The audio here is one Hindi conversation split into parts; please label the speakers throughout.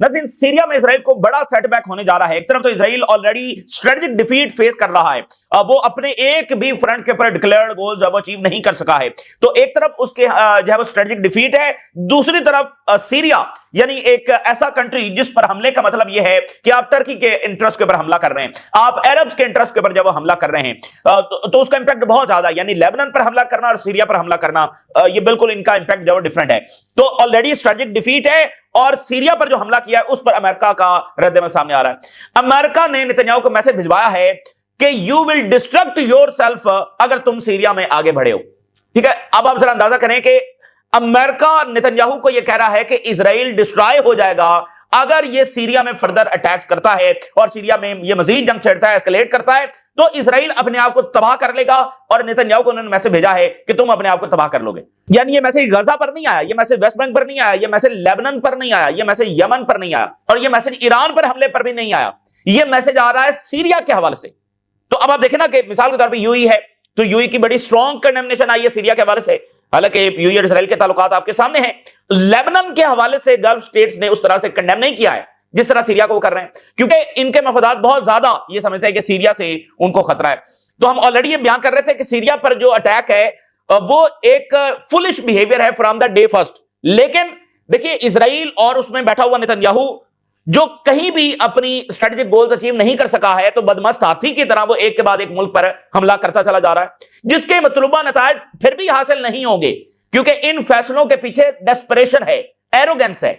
Speaker 1: लेकिन सीरिया में इसराइल को बड़ा सेटबैक होने जा रहा है। एक तरफ तो Israel already strategic defeat face कर रहा है, वो अपने एक भी फ्रंट के ऊपर डिक्लेयर्ड गोल्स अब अचीव नहीं कर सका है, तो एक तरफ उसके जो है वो स्ट्रेटेजिक डिफीट है, दूसरी तरफ सीरिया यानी एक ऐसा कंट्री जिस पर हमले का मतलब यह है कि आप टर्की के इंटरेस्ट के ऊपर हमला कर रहे हैं, आप अरब्स के इंटरेस्ट के ऊपर जब हमला कर रहे हैं तो उसका इंपैक्ट बहुत ज्यादा, यानी लेबनान पर हमला करना और सीरिया पर हमला करना, ये बिल्कुल इनका इंपैक्ट जो डिफरेंट है। तो ऑलरेडी स्ट्रेटेजिक डिफीट है और सीरिया पर जो हमला किया है उस पर अमेरिका का रद्दअमल सामने आ रहा है। अमेरिका ने नेतन्याहू को मैसेज भिजवाया है कि यू विल डिस्ट्रक्ट योरसेल्फ अगर तुम सीरिया में आगे बढ़े हो। ठीक है, अब आप जरा अंदाजा करें कि अमेरिका नेतन्याहू को यह कह रहा है कि इजराइल डिस्ट्रॉय हो जाएगा अगर यह सीरिया में फर्दर अटैक्स करता है और सीरिया में यह मजीद जंग छेड़ता है, एस्केलेट करता है, तो इजराइल अपने आप को तबाह कर लेगा। और नेतन्याहू को उन्होंने मैसेज भेजा है कि तुम अपने आप को तबाह कर लोगे। यानी यह मैसेज गजा पर नहीं आया, यह मैसेज वेस्ट बैंक पर नहीं आया, यह मैसेज लेबनान पर नहीं आया, यह मैसेज यमन पर नहीं आया और यह मैसेज ईरान पर हमले पर भी नहीं आया। यह मैसेज आ रहा है सीरिया के हवाले से। तो अब आप देखें ना कि मिसाल के तौर पर यूएई है, तो यूएई की बड़ी स्ट्रॉन्ग कंडेमनेशन आई है सीरिया के हवाले से, हालांकि यूएई और इजराइल के ताल्लुकात आपके सामने हैं। लेबनान के हवाले से गल्फ स्टेट्स ने उस तरह से कंडेम नहीं किया है जिस तरह सीरिया को कर रहे हैं, क्योंकि इनके मफादात बहुत ज्यादा ये समझते हैं कि सीरिया से उनको खतरा है। तो हम ऑलरेडी ये बयान कर रहे थे कि सीरिया पर जो अटैक है वो एक फुलिश बिहेवियर है फ्रॉम द डे फर्स्ट। लेकिन देखिए इजराइल और उसमें बैठा हुआ नेतन्याहू जो कहीं भी अपनी स्ट्रेटेजिक गोल्स अचीव नहीं कर सका है, तो बदमस्त हाथी की तरह वो एक के बाद एक मुल्क पर हमला करता चला जा रहा है, जिसके मतलूबा नतायज फिर भी हासिल नहीं होंगे, क्योंकि इन फैसलों के पीछे डेस्परेशन है, एरोगेंस है।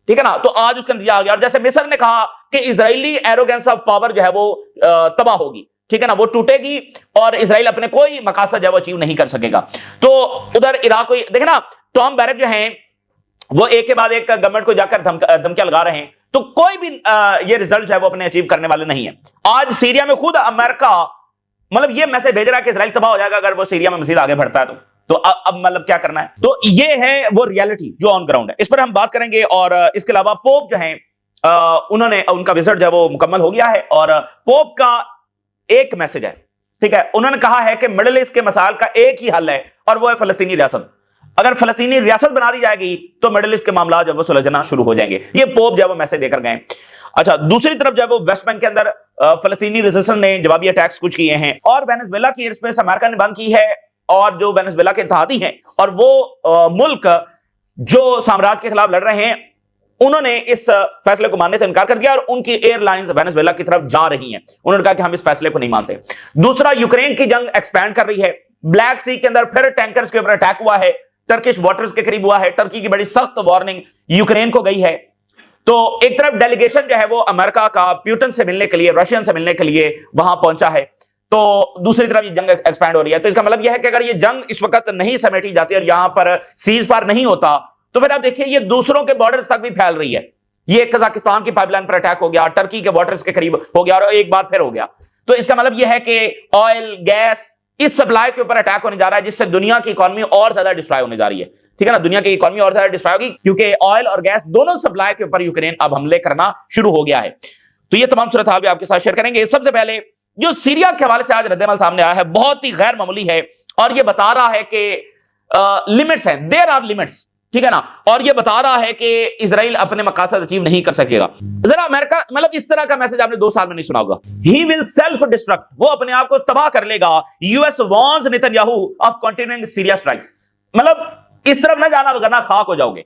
Speaker 1: ठीक है ना, तो आज उसका नतीजा आ गया। और जैसे मिस्र ने कहा कि इजरायली एरोगेंस ऑफ पावर जो है वो तबाह होगी, ठीक है ना, वो टूटेगी और इजराइल अपने कोई मकासद जो है वो अचीव नहीं कर सकेगा। तो उधर इराक को देखे ना, टॉम बैरक जो हैं वो एक के बाद एक गवर्नमेंट को जाकर धमकियां लगा रहे हैं, तो कोई भी ये रिजल्ट है वो अपने अचीव करने वाले नहीं है। आज सीरिया में खुद अमेरिका मतलब ये मैसेज भेज रहा है कि इजराइल तबाह हो जाएगा अगर वो सीरिया में मजीद आगे बढ़ता है। तो अब मतलब क्या करना है, तो ये है वो रियलिटी जो ऑन ग्राउंड है, इस पर हम बात करेंगे। और इसके अलावा पोप जो है उन्होंने उनका विजिट जो है वो मुकम्मल हो गया है और पोप का एक मैसेज है, ठीक है, उन्होंने कहा है कि मिडिल ईस्ट के मसाइल का एक ही हल है और वो है फलस्तीनी रियासत। अगर फलस्तीनी रियासत बना दी जाएगी तो मिडिल ईस्ट के मामला जब वो सुलझना शुरू हो जाएंगे। ये पोप जब वो मैसेज देकर गए। अच्छा, दूसरी तरफ जब वो वेस्ट बैंक के अंदर फलस्तीनी रेजिस्टेंस ने जवाबी अटैक्स कुछ किए हैं और वेनेजुएला की एयर स्पेस अमेरिका ने बंद की है, और जो वेनेजुएला के इत्तेहादी हैं और वो मुल्क जो साम्राज्य के खिलाफ लड़ रहे हैं, उन्होंने इस फैसले को मानने से इनकार कर दिया और उनकी एयरलाइंस वेनेजुएला की तरफ जा रही हैं। उन्होंने कहा कि हम इस फैसले को नहीं मानते। दूसरा, यूक्रेन की जंग एक्सपैंड कर रही है, ब्लैक सी के अंदर फिर टैंकर्स के ऊपर अटैक हुआ है, टर्किश वाटर्स के करीब हुआ है, टर्की की बड़ी सख्त वार्निंग यूक्रेन को गई है। तो एक तरफ डेलीगेशन जो है वो अमेरिका का प्यूटन से मिलने के लिए, रशियन से मिलने के लिए वहां पहुंचा है, तो दूसरी तरफ ये जंग एक्सपैंड हो रही है। तो इसका मतलब यह है कि अगर ये जंग इस वक्त नहीं समेटी जाती और यहां पर सीज फायर नहीं होता, तो फिर आप देखिए ये दूसरों के बॉर्डर्स तक भी फैल रही है। ये कजाकिस्तान की पाइपलाइन पर अटैक हो गया, टर्की के वाटर्स के करीब हो गया और एक बार फिर हो गया। तो इसका मतलब यह है कि ऑयल गैस इस सप्लाई के ऊपर अटैक होने जा रहा है, जिससे दुनिया की इकोनॉमी और ज्यादा डिस्ट्रॉय होने जा रही है। ठीक है ना, दुनिया की इकोनॉमी और ज्यादा डिस्ट्रॉय होगी क्योंकि ऑयल और गैस दोनों सप्लाई के ऊपर यूक्रेन अब हमले करना शुरू हो गया है। तो ये तमाम सूरत हाल भी आपके साथ शेयर करेंगे। सबसे पहले जो सीरिया के हवाले से आज रद्दअमल सामने आया है बहुत ही गैर मामूली है और ये बता रहा है कि लिमिट्स हैं, देयर आर लिमिट्स, ठीक है ना, और ये बता रहा है कि इजराइल अपने मकासद अचीव नहीं कर सकेगा। जरा अमेरिका मतलब इस तरह का मैसेज आपने 2 साल में नहीं सुना होगा। ही विल सेल्फ डिस्ट्रक्ट, वो अपने आप को तबाह कर लेगा। US warns Netanyahu of continuing Syria strikes, मतलब इस तरफ ना जाना वरना खाक हो जाओगे,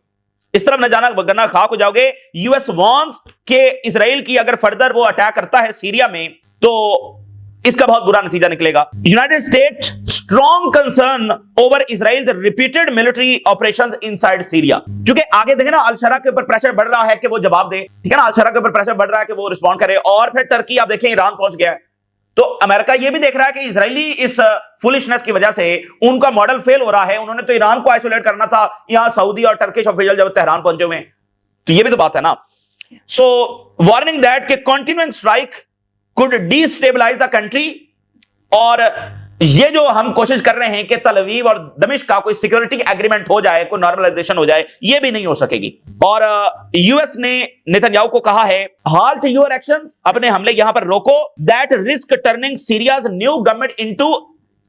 Speaker 1: इस तरफ न जाना वरना खाक हो जाओगे। यूएस वार्न्स के इजराइल की अगर फर्दर वो अटैक करता है सीरिया में तो इसका बहुत बुरा नतीजा निकलेगा। United states strong concern over Israel's repeated military operations inside Syria, क्योंकि आगे देखे ना अल-शरा के ऊपर प्रेशर बढ़ रहा है कि वो जवाब दे, ठीक है ना, अल-शरा के ऊपर प्रेशर बढ़ रहा है कि वो रिस्पॉन्ड करे, और फिर टर्की आप देखें ईरान पहुंच गया है। तो अमेरिका ये भी देख रहा है कि इजरायली इस फुलिशनेस की वजह से उनका मॉडल फेल हो रहा है। उन्होंने तो ईरान को आइसोलेट करना था, यहां सऊदी और टर्किश ऑफिशियल जब तेहरान पहुंचे हुए, तो ये भी तो बात है ना। सो वार्निंग दैट के continuing strike could destabilise the country, और ये जो हम कोशिश कर रहे हैं कि तल अवीव और दमिश्क का कोई सिक्योरिटी एग्रीमेंट हो जाए, कोई नॉर्मलाइजेशन हो जाए, ये भी नहीं हो सकेगी। और यूएस ने नेतन्याहू को कहा है हाल्ट योर एक्शंस, अपने हमले यहां पर रोको, that risk turning Syria's new government into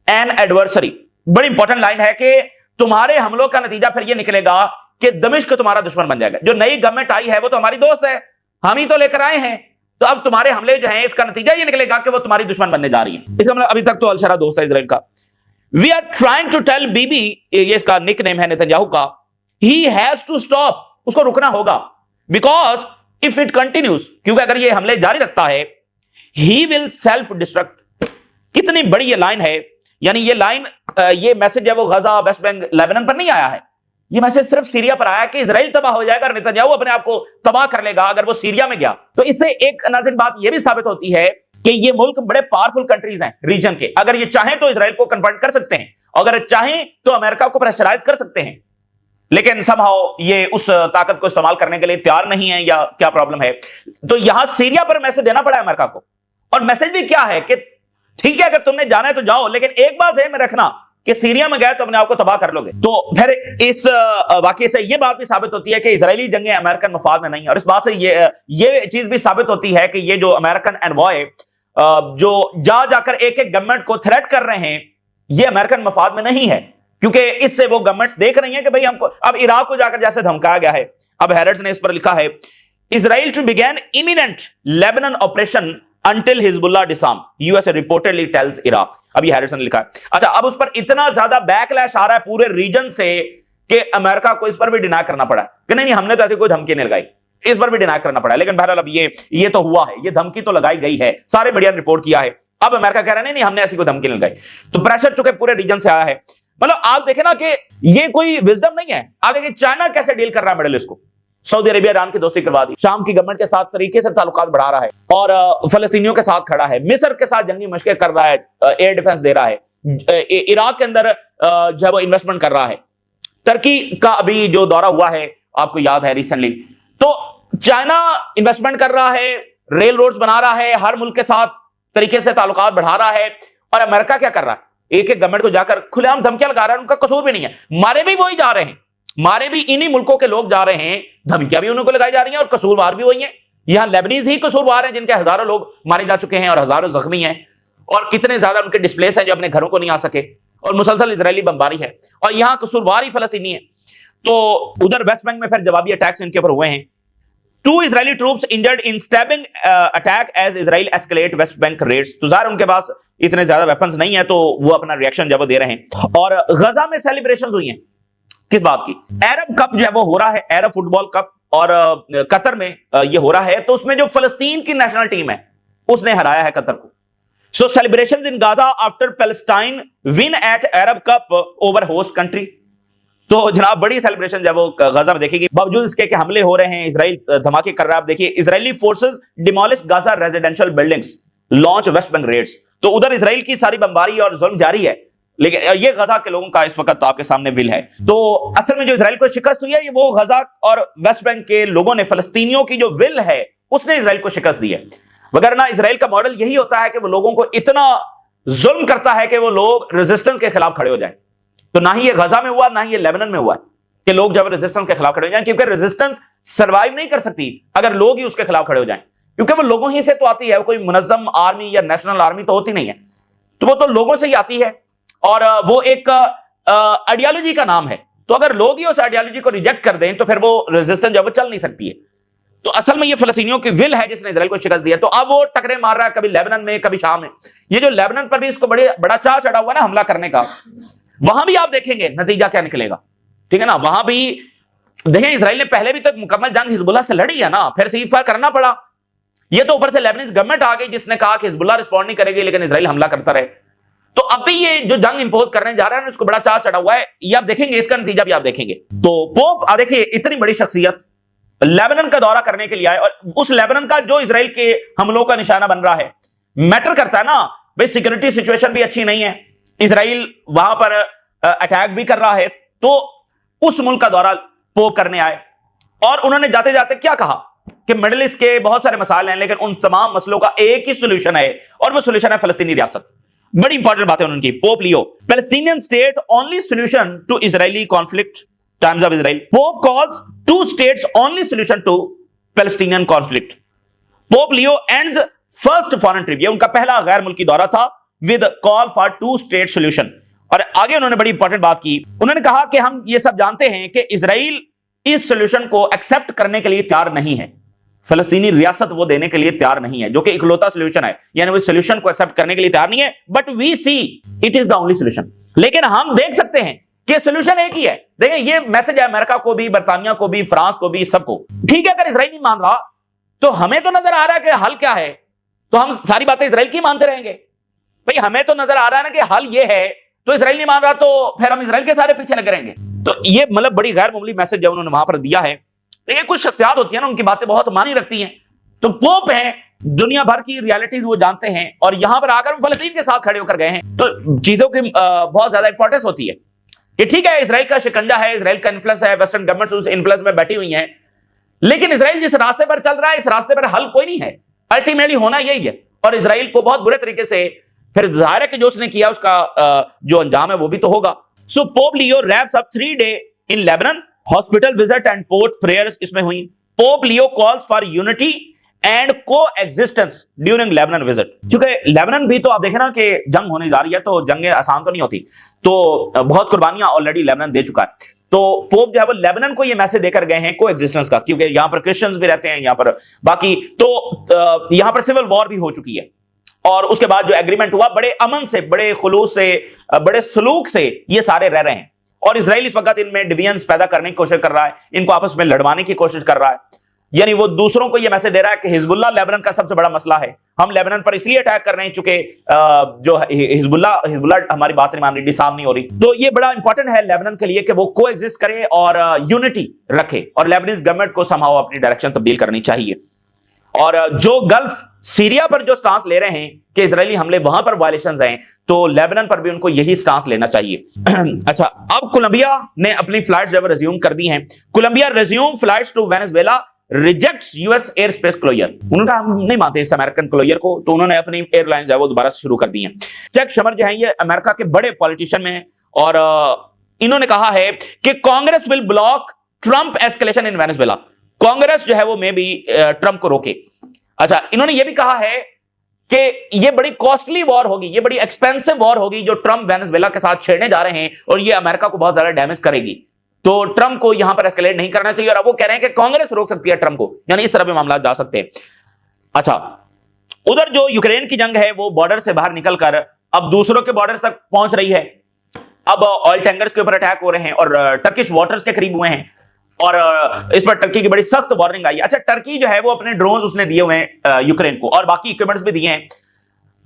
Speaker 1: an adversary. बड़ी इंपॉर्टेंट लाइन है कि तुम्हारे हमलों का नतीजा फिर ये निकलेगा कि दमिश्क तुम्हारा दुश्मन बन जाएगा। जो नई गवर्नमेंट आई है वो तो हमारी दोस्त है, हम ही तो लेकर आए हैं, तो अब तुम्हारे हमले जो हैं इसका नतीजा ये निकलेगा कि वो तुम्हारी दुश्मन बनने जा रही है। इसका मतलब अभी तक तो अलशरा दोस्त है इजराइल का। We are trying to tell Bibi, ये इसका निक नेम है नेतन्याहू का, ही हैज टू स्टॉप, उसको रुकना होगा, बिकॉज इफ इट कंटिन्यूज, क्योंकि अगर ये हमले जारी रखता है, ही विल सेल्फ डिस्ट्रक्ट। कितनी बड़ी ये लाइन है, यानी ये लाइन, ये मैसेज है वो गजा, वेस्ट बैंक, लेबनान पर नहीं आया है, ये मैसेज सिर्फ सीरिया पर आया कि इजराइल तबाह हो जाएगा और नेतन्याहू अपने आप को तबाह कर लेगा अगर वो सीरिया में गया। तो इससे एक नाज़रीन बात यह भी साबित होती है कि ये मुल्क बड़े पावरफुल कंट्रीज हैं रीजन के, अगर ये चाहें तो इजराइल को कन्फ्रंट कर सकते हैं, अगर चाहें तो अमेरिका को प्रेशराइज कर सकते हैं, लेकिन समहाउ ये उस ताकत को इस्तेमाल करने के लिए तैयार नहीं है, या क्या प्रॉब्लम है। तो यहां सीरिया पर मैसेज देना पड़ा अमेरिका को, और मैसेज भी क्या है कि ठीक है अगर तुमने जाना है तो जाओ, लेकिन एक बात ज़हन में रखना कि सीरिया में गए तो अपने आप को तबाह कर लोगे। तो फिर इस वाकये से यह बात भी साबित होती है कि इजरायली जंगें अमेरिकन मफाद में नहीं है, और इस बात से ये चीज भी साबित होती है कि ये जो अमेरिकन एनवॉय जो जाकर एक एक गवर्नमेंट को थ्रेट कर रहे हैं, ये अमेरिकन मफाद में नहीं है, क्योंकि इससे वो गवर्नमेंट्स देख रही हैं कि भाई हमको अब इराक को जाकर जैसे धमकाया गया है। अब हैरट्स ने इस पर लिखा है, Israel to begin imminent Lebanon operation until Hezbollah disarm, USA reportedly tells Iraq। अभी हैरिसन ने लिखा है। अच्छा, अब उस पर इतना ज्यादा बैकलैश आ रहा है पूरे रीजन से कि अमेरिका को इस पर भी डिनाई करना पड़ा कि नहीं हमने तो ऐसी कोई धमकी नहीं लगाई, इस पर भी डिनाई करना पड़ा। लेकिन बहरहाल अब ये तो हुआ है, ये धमकी तो लगाई गई है, सारे मीडिया ने रिपोर्ट किया है। अब अमेरिका कह रहा है नहीं हमने ऐसी कोई धमकी नहीं लगाई, तो प्रेशर चुके पूरे रीजन से आया है। मतलब आप देखें ना कि ये कोई विजडम नहीं है। आप देखिए चाइना कैसे डील कर रहा है मिडिल ईस्ट को, सऊदी अरेबिया ईरान की दोस्ती करवा दी, शाम की गवर्नमेंट के साथ तरीके से ताल्लुकात बढ़ा रहा है और फलस्तीनियों के साथ खड़ा है, मिस्र के साथ जंगी मशकें कर रहा है, एयर डिफेंस दे रहा है, इराक के अंदर जो है वो इन्वेस्टमेंट कर रहा है, टर्की का अभी जो दौरा हुआ है आपको याद है रिसेंटली। तो चाइना इन्वेस्टमेंट कर रहा है, रेल रोड्स बना रहा है, हर मुल्क के साथ तरीके से ताल्लुकात बढ़ा रहा है, और अमेरिका क्या कर रहा है, एक एक गवर्नमेंट को जाकर खुलेआम धमकियां लगा रहा है। उनका कसूर भी नहीं है, मारे भी वही जा रहे हैं, मारे भी इन्हीं मुल्कों के लोग जा रहे हैं, धमकियां भी उनको लगाई जा रही हैं और कसूरवार भी वही हैं। यहां लेबनीज ही कसूरवार हैं जिनके हजारों लोग मारे जा चुके हैं और हजारों जख्मी हैं, और कितने ज्यादा उनके डिस्प्लेस हैं जो अपने घरों को नहीं आ सके, और मुसलसल इजरायली बमबारी है, और यहां कसूरवार ही फलस्तीनी है। तो उधर वेस्ट बैंक में फिर जवाबी अटैक्स इनके ऊपर हुए हैं। 2 Israeli troops injured in stabbing attack as Israel escalate West Bank raids। तो ज़ाहिर उनके पास इतने ज्यादा वेपन्स नहीं है, तो वो अपना रिएक्शन जब वो दे रहे हैं। और गजा में सेलिब्रेशंस हुई हैं किस बात की, अरब कप जो है वो हो रहा है, अरब फुटबॉल कप, और कतर में ये हो रहा है। तो उसमें जो फलस्तीन की नेशनल टीम है उसने हराया है कतर को। So celebrations in Gaza after Palestine win at Arab cup over host country. तो जनाब बड़ी सेलिब्रेशन जब वो गाजा में देखेगी, बावजूद इसके कि हमले हो रहे हैं, इजराइल धमाके कर रहा है। आप देखिए, Israeli forces demolish Gaza residential buildings, launch West Bank raids. तो उधर इजराइल की सारी बमबारी और जुल्म जारी है, लेकिन ये गजा के लोगों का इस वक्त आपके सामने विल है। तो असल में जो इजराइल को शिकस्त हुई है, ये वो गजा और वेस्ट बैंक के लोगों ने, फलस्तीनियों की जो विल है उसने इजराइल को शिकस्त दी है। वगरना इजराइल का मॉडल यही होता है कि वो लोगों को इतना जुल्म करता है कि वो लोग रेजिस्टेंस के खिलाफ खड़े हो जाए। तो ना ही ये गजा में हुआ, ना ही ये लेबनान में हुआ कि लोग जब रेजिस्टेंस के खिलाफ खड़े हो जाएं, क्योंकि रेजिस्टेंस सर्वाइव नहीं कर सकती अगर लोग ही उसके खिलाफ खड़े हो जाएं, क्योंकि वो लोगों ही से तो आती है, कोई मुनज्जम आर्मी या नेशनल आर्मी तो होती नहीं है, तो वो तो लोगों से ही आती है, और वो एक आइडियोलॉजी का नाम है। तो अगर लोग ही उस आइडियोलॉजी को रिजेक्ट कर दें तो फिर वो रेजिस्टेंस जब वो चल नहीं सकती है। तो असल में ये फलस्तीनियों की विल है जिसने इजराइल को शिकस्त दिया। तो अब वो टकरे मार रहा है, कभी लेबनान में कभी शाम में। ये जो लेबनान पर भी इसको बड़ा चाव चढ़ा हुआ ना हमला करने का, वहां भी आप देखेंगे नतीजा क्या निकलेगा, ठीक है ना। वहां भी देखें, इजराइल ने पहले भी तो मुकम्मल जंग हिजबुल्लाह से लड़ी है ना, फिर सीज़फायर करना पड़ा। ये तो ऊपर से लेबनीज गवर्नमेंट आ गई जिसने कहा कि हिजबुल्लाह रिस्पॉन्ड नहीं करेगी, लेकिन इजराइल हमला करता रहे। तो अब भी ये जो जंग इंपोज करने जा रहा है उसको बड़ा चाव चढ़ा हुआ है, ये आप देखेंगे, इसका नतीजा भी आप देखेंगे। तो पोप देखिए, इतनी बड़ी शख्सियत लेबनान का दौरा करने के लिए आए, और उस लेबनान का जो इजराइल के हमलों का निशाना बन रहा है, मैटर करता है ना भाई। सिक्योरिटी सिचुएशन भी अच्छी नहीं है, इजराइल वहां पर अटैक भी कर रहा है। तो उस मुल्क का दौरा पोप करने आए, और उन्होंने जाते जाते क्या कहा कि मिडिल ईस्ट के बहुत सारे मसाइल हैं, लेकिन उन तमाम मसलों का एक ही सोल्यूशन है, और वो सोल्यूशन है फलस्तीनी रियासत। बड़ी इंपॉर्टेंट बात है उनकी। Pope Leo, Palestinian state only solution to Israeli conflict, Times of Israel. Pope calls 2 states only solution to Palestinian conflict। Pope Leo ends first foreign trip, ये उनका पहला गैर मुल्की दौरा था, with call for 2 state solution। और आगे उन्होंने बड़ी इंपॉर्टेंट बात की, उन्होंने कहा कि हम ये सब जानते हैं कि इजराइल इस सोल्यूशन को एक्सेप्ट करने के लिए तैयार नहीं है। फलस्तीनी रियासत वो देने के लिए तैयार नहीं है, जो कि इकलौता सोल्यूशन है, यानी वो सोल्यूशन को एक्सेप्ट करने के लिए तैयार नहीं है। But we see it is the only solution. लेकिन हम देख सकते हैं कि सोल्यूशन एक ही है। देखिए, ये मैसेज है अमेरिका को भी, बर्तानिया को भी, फ्रांस को भी, सबको। ठीक है, अगर इजराइल नहीं मान रहा तो हमें तो नजर आ रहा है कि हल क्या है, तो हम सारी बातें इजराइल की मानते रहेंगे। भाई हमें तो नजर आ रहा है ना कि हल ये है, तो इजराइल नहीं मान रहा तो फिर हम इजराइल के सारे पीछे लगे रहेंगे। तो ये मतलब बड़ी गैर मामूली मैसेज है उन्होंने वहां पर दिया है। देखिए, कुछ शख्सियात होती है ना, उनकी बातें बहुत मानी रखती हैं। तो पोप हैं, दुनिया भर की रियलिटीज वो जानते हैं, और यहां पर आकर वो फलस्तीन के साथ खड़े होकर गए हैं, तो चीजों की बहुत ज्यादा इंपॉर्टेंस होती है कि ठीक है, इजराइल का शिकंजा है, इजराइल का इन्फ्लुएंस है, वेस्टर्न गवर्नमेंट्स उस इन्फ्लुएंस में बैठी हुई हैं, लेकिन इजराइल जिस रास्ते पर चल रहा है, इस रास्ते पर हल कोई नहीं है। अल्टीमेटली होना यही है, और इजराइल को बहुत बुरे तरीके से फिर जाहिर है कि जो उसने किया उसका जो अंजाम है वो भी तो होगा। So Pope Leo wraps up 3 day in Lebanon, hospital visit and port prayers इसमें हुई। Pope Leo calls for unity and coexistence during Lebanon visit. क्योंकि लेबनान भी तो आप देखें ना कि जंग होने जा रही है, तो जंगें आसान तो नहीं होती, तो बहुत कुर्बानियां ऑलरेडी लेबनान दे चुका है। तो पोप जो है वो लेबनान को ये मैसेज देकर गए हैं को एग्जिस्टेंस का, क्योंकि यहां पर क्रिश्चियंस भी रहते हैं, यहां पर बाकी, तो यहां पर सिविल वॉर भी हो चुकी है, और उसके बाद जो एग्रीमेंट हुआ बड़े अमन से, बड़े खुलूस से, बड़े सलूक से ये सारे रह रहे हैं। और इजराइल इस वक्त इनमें डिवीजन्स पैदा करने की कोशिश कर रहा है, इनको आपस में लड़वाने की कोशिश कर रहा है, यानी वो दूसरों को ये मैसेज दे रहा है कि हिजबुल्लाह लेबनान का सबसे बड़ा मसला है, हम लेबनान पर इसलिए अटैक कर रहे हैं चूंकि जो हिजबुल्लाह हमारी बात नहीं मान रही, डिसार्म नहीं हो रही। तो ये बड़ा इंपॉर्टेंट है लेबनान के लिए कि वो को एग्जिस्ट करे और यूनिटी रखे, और लेबनीज गवर्नमेंट को समहाउ अपनी डायरेक्शन तब्दील करनी चाहिए। और जो गल्फ सीरिया पर जो स्टांस ले रहे हैं कि इजरायली हमले वहां पर वायलेशंस हैं, तो लेबनान पर भी उनको यही स्टांस लेना चाहिए। अच्छा, अब कोलंबिया ने अपनी फ्लाइट्स जब रिज्यूम कर दी हैं। Colombia resume flights to Venezuela, rejects US air space closure. उन्होंने हम नहीं मानते इस अमेरिकन क्लोजर को, तो उन्होंने अपनी एयरलाइंस जो है वो दोबारा से शुरू कर दी हैं। चैक शमर जो है ये अमेरिका के बड़े पॉलिटिशियन में, और इन्होंने कहा है कि Congress will block Trump escalation in Venezuela. Congress जो है वो मे भी ट्रंप को रोके। अच्छा, इन्होंने ये भी कहा है कि ये बड़ी कॉस्टली वॉर होगी, ये बड़ी एक्सपेंसिव वॉर होगी जो ट्रंप वेनेजुएला के साथ छेड़ने जा रहे हैं, और ये अमेरिका को बहुत ज्यादा डैमेज करेगी, तो ट्रंप को यहां पर एस्केलेट नहीं करना चाहिए। और अब वो कह रहे हैं कि कांग्रेस रोक सकती है ट्रंप को, यानी इस तरह भी मामला जा सकते हैं। अच्छा, उधर जो यूक्रेन की जंग है वो बॉर्डर से बाहर निकलकर अब दूसरों के बॉर्डर तक पहुंच रही है। अब ऑयल टैंकर्स के ऊपर अटैक हो रहे हैं, और टर्किश वाटर्स के करीब हुए हैं, और इस पर टर्की की बड़ी सख्त वार्निंग आई है। अच्छा, टर्की जो है वो अपने ड्रोन्स उसने दिए हुए हैं यूक्रेन को, और बाकी इक्विपमेंट्स भी दिए हैं।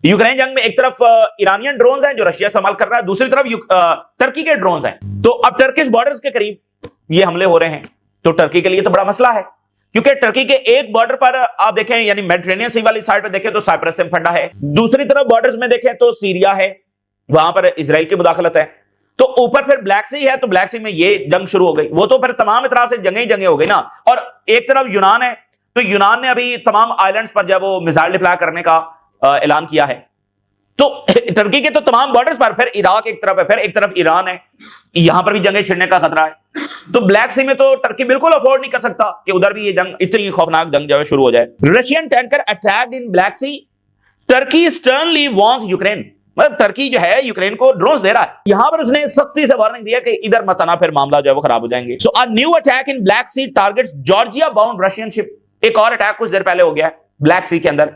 Speaker 1: यूक्रेन जंग में एक तरफ ईरानियन ड्रोन्स हैं जो रशिया इस्तेमाल कर रहा है, दूसरी तरफ टर्की के ड्रोन्स हैं। तो अब टर्किश बॉर्डर्स के करीब ये हमले हो रहे हैं, तो टर्की के लिए तो बड़ा मसला है, क्योंकि टर्की के एक बॉर्डर पर आप देखें, यानी मेडिटेरेनियन सी वाली साइड पर देखें तो साइप्रस से फंडा है, दूसरी तरफ बॉर्डर्स में देखें तो सीरिया है, वहां पर इजराइल की मुदाखलत है, तो ऊपर फिर ब्लैक सी है, तो ब्लैक सी में ये जंग शुरू हो गई। वो तो फिर तमाम तरह से जंगे ही जंगे हो गई ना। और एक तरफ यूनान है, तो यूनान ने अभी तमाम आइलैंड्स पर जब वो मिसाइल डिप्लॉय करने का ऐलान किया है, तो टर्की के तो तमाम बॉर्डर्स पर फिर इराक एक तरफ है, फिर एक तरफ ईरान है, यहां पर भी जंगे छिड़ने का खतरा है। तो ब्लैक सी में तो टर्की बिल्कुल अफोर्ड नहीं कर सकता कि उधर भी ये जंग, इतनी खौफनाक जंग जो है शुरू हो जाए। रशियन टैंकर अटैक्ड इन ब्लैक सी, टर्की स्टर्नली वार्न्स यूक्रेन। मतलब टर्की जो है यूक्रेन को ड्रोन्स दे रहा है, यहां पर उसने सख्ती से वार्निंग दिया कि इधर मत आना, फिर मामला जो है वो खराब हो जाएंगे। So a new attack in Black Sea targets Georgia bound Russian ship. एक और अटैक कुछ देर पहले हो गया है ब्लैक सी के अंदर,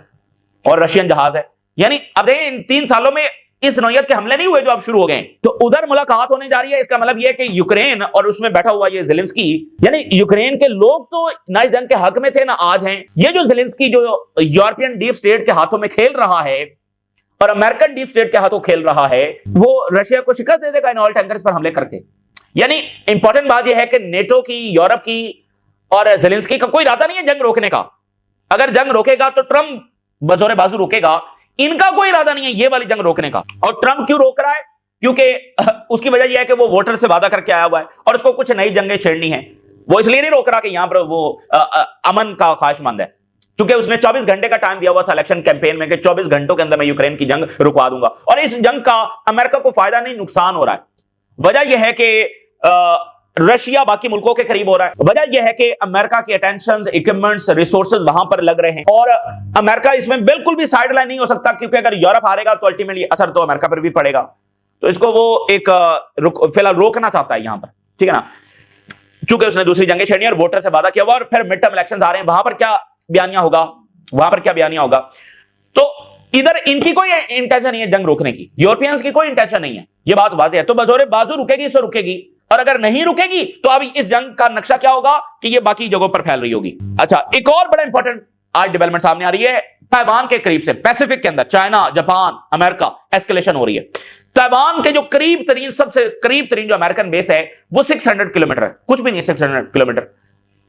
Speaker 1: और रशियन जहाज है। यानी अब देखें, इन 3 सालों में इस नौयत के हमले नहीं हुए जो अब शुरू हो गए। तो उधर मुलाकात होने जा रही है, इसका मतलब यह कि यूक्रेन और उसमें बैठा हुआ ये ज़ेलेंस्की, यानी यूक्रेन के लोग तो ना इस जंग के हक में थे ना आज हैं। ये जो ज़ेलेंस्की जो यूरोपियन डीप स्टेट के हाथों में खेल रहा है और अमेरिकन डीप स्टेट के हाथों खेल रहा है, वो रशिया को शिकस्त दे देगा इन ऑयल टैंकर्स पर हमले करके। यानी इंपॉर्टेंट बात यह है कि नेटो की, यूरोप की और ज़ेलेंस्की का कोई इरादा नहीं है जंग रोकने का। अगर जंग रोकेगा तो ट्रंप बजोरे बाजू रोकेगा, इनका कोई इरादा नहीं है ये वाली जंग रोकने का। और ट्रंप क्यों रोक रहा है? क्योंकि उसकी वजह यह है कि वो वोटर से वादा करके आया हुआ है और उसको कुछ नई जंगें छेड़नी है। वो इसलिए नहीं रोक रहा कि यहां पर वो अमन का ख्वाहिशमंद है, क्योंकि उसने 24 घंटे का टाइम दिया हुआ था इलेक्शन कैंपेन में कि 24 घंटों के अंदर मैं यूक्रेन की जंग रुकवा दूंगा। और इस जंग का अमेरिका को फायदा नहीं, नुकसान हो रहा है। वजह यह है कि रशिया बाकी मुल्कों के करीब हो रहा है। वजह यह है कि अमेरिका के अटेंशन, इक्विपमेंट्स, रिसोर्सेज वहां पर लग रहे हैं, और अमेरिका इसमें बिल्कुल भी साइडलाइन नहीं हो सकता, क्योंकि अगर यूरोप हारेगा तो अल्टीमेटली असर तो अमेरिका पर भी पड़ेगा। तो इसको वो एक फिलहाल रोकना चाहता है यहां पर, ठीक है ना। चूंकि उसने दूसरी जंग छेड़ी और वोटर से वादा किया हुआ, और फिर मिड टर्म इलेक्शंस आ रहे हैं, वहां पर क्या बयानिया होगा। तो इधर इनकी कोई इंटेंशन नहीं है जंग रोकने की, यूरोपियंस की कोई इंटेंशन नहीं है, ये बात वाज़ेह है। तो बजोरे बाजू रुकेगी सो रुकेगी, और अगर नहीं रुकेगी तो अभी इस जंग का नक्शा क्या होगा कि ये बाकी जगहों पर फैल रही होगी। अच्छा, एक और बड़ा इंपॉर्टेंट आज डेवलपमेंट सामने आ रही है, ताइवान के करीब से पैसिफिक के अंदर चाइना, जापान, अमेरिका एस्केलेशन हो रही है। ताइवान के जो सबसे करीब तरीन जो अमेरिकन बेस है वो 600 किलोमीटर है, कुछ भी नहीं 600 किलोमीटर,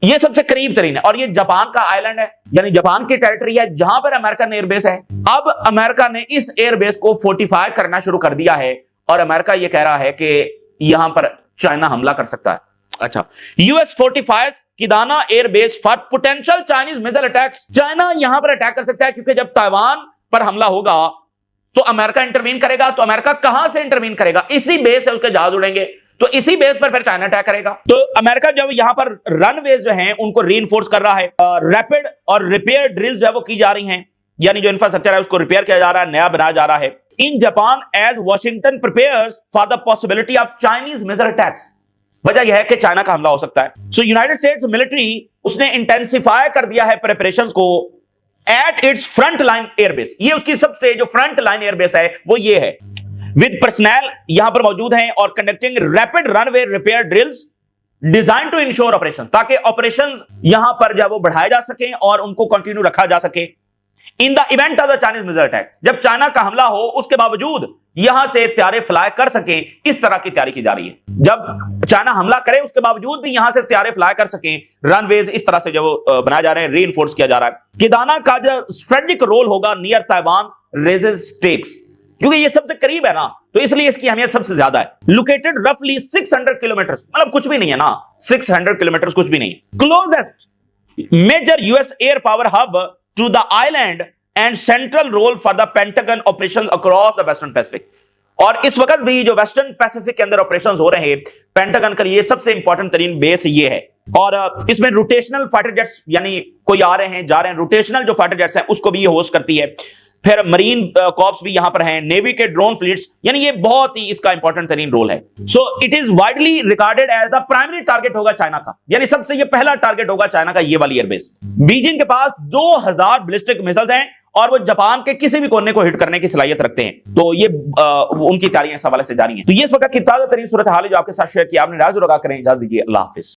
Speaker 1: ये सबसे करीब तरीन है, और ये जापान का आइलैंड है, यानी जापान की टेरिटरी है जहां पर अमेरिकन एयरबेस है। अब अमेरिका ने इस एयरबेस को फोर्टिफाई करना शुरू कर दिया है, और अमेरिका ये कह रहा है कि यहां पर चाइना हमला कर सकता है। अच्छा, US fortifies Kadena airbase for potential Chinese missile attacks. China यहां पर अटैक कर सकता है, क्योंकि जब ताइवान पर हमला होगा तो अमेरिका इंटरवीन करेगा। तो अमेरिका कहां से इंटरवीन करेगा? इसी बेस से उसके जहाज उड़ेंगे, तो इसी बेस पर फिर चाइना अटैक करेगा। तो अमेरिका जब यहां पर रनवेज जो हैं उनको रीइंफोर्स कर रहा है, रैपिड और रिपेयर ड्रिल्स जो है वो की जा रही हैं, यानी जो इंफ्रास्ट्रक्चर है उसको रिपेयर किया जा रहा है, नया बनाया जा रहा है। In Japan as Washington prepares for the possibility of Chinese missile attacks. वजह यह है कि चाइना का हमला हो सकता है। सो यूनाइटेड स्टेट्स मिलिट्री उसने इंटेंसिफाई कर दिया है प्रिपरेशंस को at its front line airbase. ये उसकी सबसे जो फ्रंट लाइन एयरबेस है वो ये है, विद पर्सनल यहां पर मौजूद हैं और conducting rapid runway repair drills design to ensure operation, ताकि ऑपरेशंस यहां पर जब वो बढ़ाए जा सके और उनको कंटिन्यू रखा जा सके। In the event of the Chinese missile attack, जब चाइना का हमला हो उसके बावजूद यहां से तैयारे फ्लाई कर सके, इस तरह की तैयारी की जा रही है। जब चाइना हमला करे उसके बावजूद भी यहां से तैयारे फ्लाई कर सके, रनवेज इस तरह से जो बनाए जा रहे हैं, रीइंफोर्स किया जा रहा है। किदाना का जो स्ट्रेटेजिक रोल होगा नियर ताइवान रेजेस स्टेक्स, क्योंकि ये सबसे करीब है ना, तो इसलिए इसकी अहमियत सबसे ज्यादा है। लोकेटेड रफली 600 किलोमीटर, मतलब कुछ भी नहीं है ना, 600 किलोमीटर कुछ भी नहीं है। Closest major US air power hub to the island and central role for the Pentagon operations across the western Pacific. और इस वक्त भी जो वेस्टर्न पैसिफिक के अंदर ऑपरेशंस हो रहे हैं पेंटागन का ये सबसे इंपॉर्टेंट तरीन बेस ये है। और इसमें रोटेशनल फाइटर जेट्स, यानी कोई आ रहे हैं जा रहे हैं, रोटेशनल जो फाइटर जेट्स हैं उसको भी ये होस्ट करती है। फिर मरीन कॉर्प्स भी यहां पर हैं, नेवी के ड्रोन फ्लीट्स, यानी ये बहुत ही इसका इंपॉर्टेंट तरीन रोल है। So it is widely regarded as the primary target होगा चाइना का, यानी सबसे ये पहला टारगेट होगा चाइना का ये वाली एयरबेस। बीजिंग के पास 2000 बैलिस्टिक मिसाइल्स हैं और वो जापान के किसी भी कोने को हिट करने की सलाहियत रखते हैं। तो ये उनकी तैयारियां इस हवाले से जारी हैं। तो ये इस वक्त की ताजा तरीन सूरत हाल है जो आपके साथ शेयर किया, आपने राज लगा करें। इजाजत दीजिए, अल्लाह हाफिज।